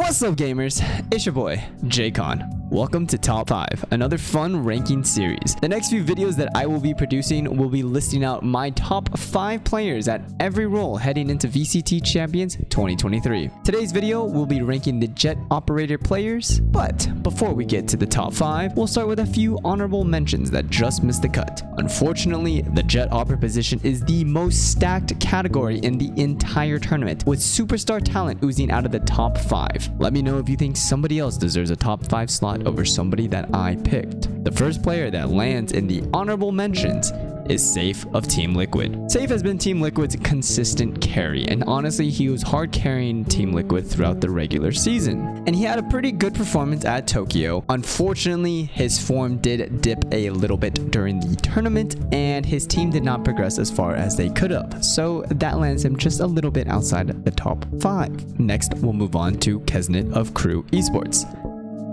What's up, gamers? It's your boy, JKon. Welcome to Top 5, another fun ranking series. The next few videos that I will be producing will be listing out my top 5 players at every role heading into VCT Champions 2023. Today's video will be ranking the Jett operator players, but before we get to the top 5, we'll start with a few honorable mentions that just missed the cut. Unfortunately, the Jett operator position is the most stacked category in the entire tournament, with superstar talent oozing out of the top 5. Let me know if you think somebody else deserves a top 5 slot over somebody that I picked. The first player that lands in the honorable mentions is Safe of Team Liquid. Safe has been Team Liquid's consistent carry, and honestly, he was hard carrying Team Liquid throughout the regular season. And he had a pretty good performance at Tokyo. Unfortunately, his form did dip a little bit during the tournament, and his team did not progress as far as they could have. So that lands him just a little bit outside the top 5. Next, we'll move on to Kesnet of Crew Esports.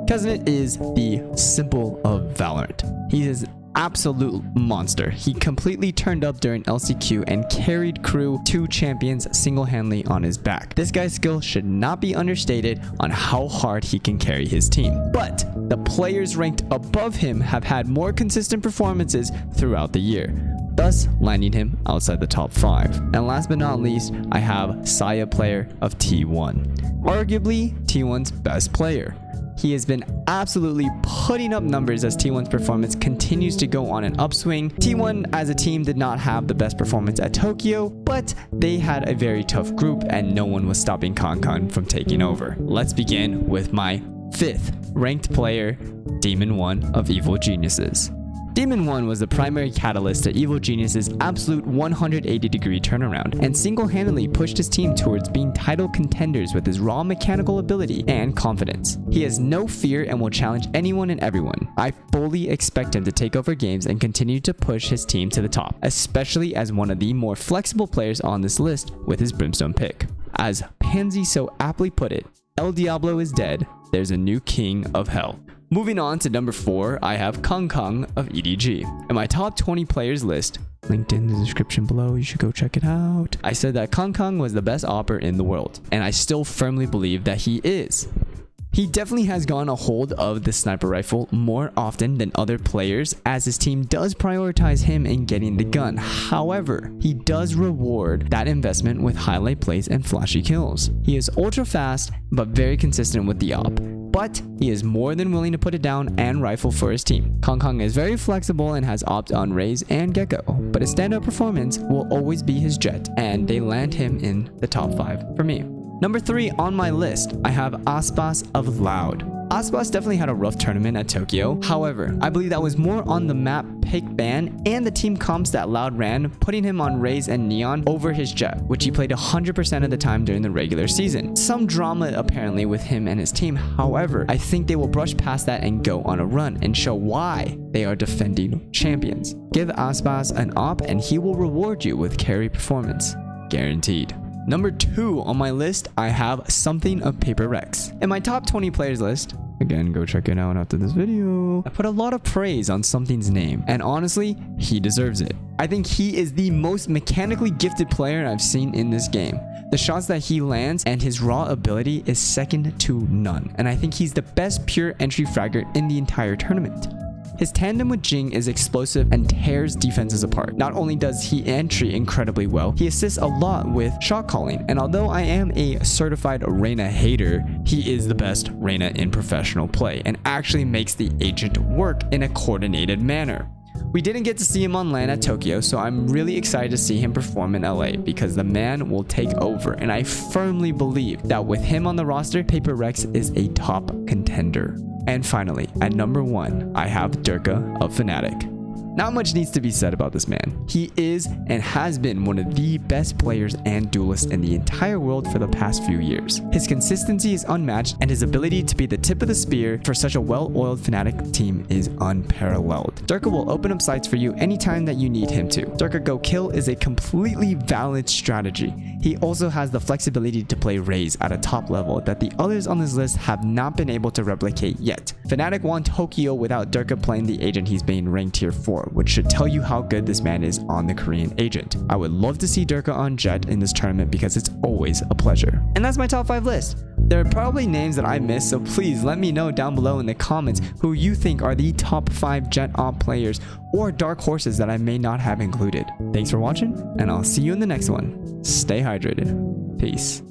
Kesnet is the symbol of Valorant. He is an absolute monster. He completely turned up during LCQ and carried Crew to champions single-handedly on his back. This guy's skill should not be understated on how hard he can carry his team. But the players ranked above him have had more consistent performances throughout the year, thus landing him outside the top 5. And last but not least, I have Saya player of T1. Arguably T1's best player. He has been absolutely putting up numbers as T1's performance continues to go on an upswing. T1 as a team did not have the best performance at Tokyo, but they had a very tough group and no one was stopping ChocoChip from taking over. Let's begin with my 5th ranked player, Demon1 of Evil Geniuses. Demon1 was the primary catalyst to Evil Genius's absolute 180-degree turnaround and single-handedly pushed his team towards being title contenders with his raw mechanical ability and confidence. He has no fear and will challenge anyone and everyone. I fully expect him to take over games and continue to push his team to the top, especially as one of the more flexible players on this list with his Brimstone pick. As Pansy so aptly put it, El Diablo is dead, there's a new king of hell. Moving on to number 4, I have ChocoChip of EDG. In my top 20 players list, linked in the description below, you should go check it out, I said that ChocoChip was the best operator in the world, and I still firmly believe that he is. He definitely has gotten a hold of the sniper rifle more often than other players, as his team does prioritize him in getting the gun. However, he does reward that investment with highlight plays and flashy kills. He is ultra fast, but very consistent with the op. But he is more than willing to put it down and rifle for his team. ChocoChip is very flexible and has opt on Raze and Gecko, but his standout performance will always be his Jett, and they land him in the top 5 for me. Number 3 on my list, I have Aspas of Loud. Aspas definitely had a rough tournament at Tokyo. However, I believe that was more on the map pick ban and the team comps that Loud ran, putting him on Raze and Neon over his Jett, which he played 100% of the time during the regular season. Some drama apparently with him and his team. However, I think they will brush past that and go on a run and show why they are defending champions. Give Aspas an op and he will reward you with carry performance. Guaranteed. Number 2 on my list, I have Something of Paper Rex. In my top 20 players list, again, go check it out after this video, I put a lot of praise on Something's name, and honestly, he deserves it. I think he is the most mechanically gifted player I've seen in this game. The shots that he lands and his raw ability is second to none, and I think he's the best pure entry fragger in the entire tournament. His tandem with Jing is explosive and tears defenses apart. Not only does he entry incredibly well, he assists a lot with shot calling. And although I am a certified Reyna hater, he is the best Reyna in professional play and actually makes the agent work in a coordinated manner. We didn't get to see him on LAN at Tokyo, so I'm really excited to see him perform in LA because the man will take over, and I firmly believe that with him on the roster, Paper Rex is a top contender. And finally, at number 1, I have Durka of Fnatic. Not much needs to be said about this man. He is and has been one of the best players and duelists in the entire world for the past few years. His consistency is unmatched and his ability to be the tip of the spear for such a well-oiled Fnatic team is unparalleled. Durka will open up sites for you anytime that you need him to. Durka Go Kill is a completely valid strategy. He also has the flexibility to play Raze at a top level that the others on this list have not been able to replicate yet. Fnatic won Tokyo without Durka playing the agent he's being ranked here for. 4, which should tell you how good this man is on the Korean agent. I would love to see Durka on Jett in this tournament because it's always a pleasure. And that's my top 5 list. There are probably names that I missed, so please let me know down below in the comments who you think are the top 5 Jett op players or dark horses that I may not have included. Thanks for watching, and I'll see you in the next one. Stay hydrated. Peace.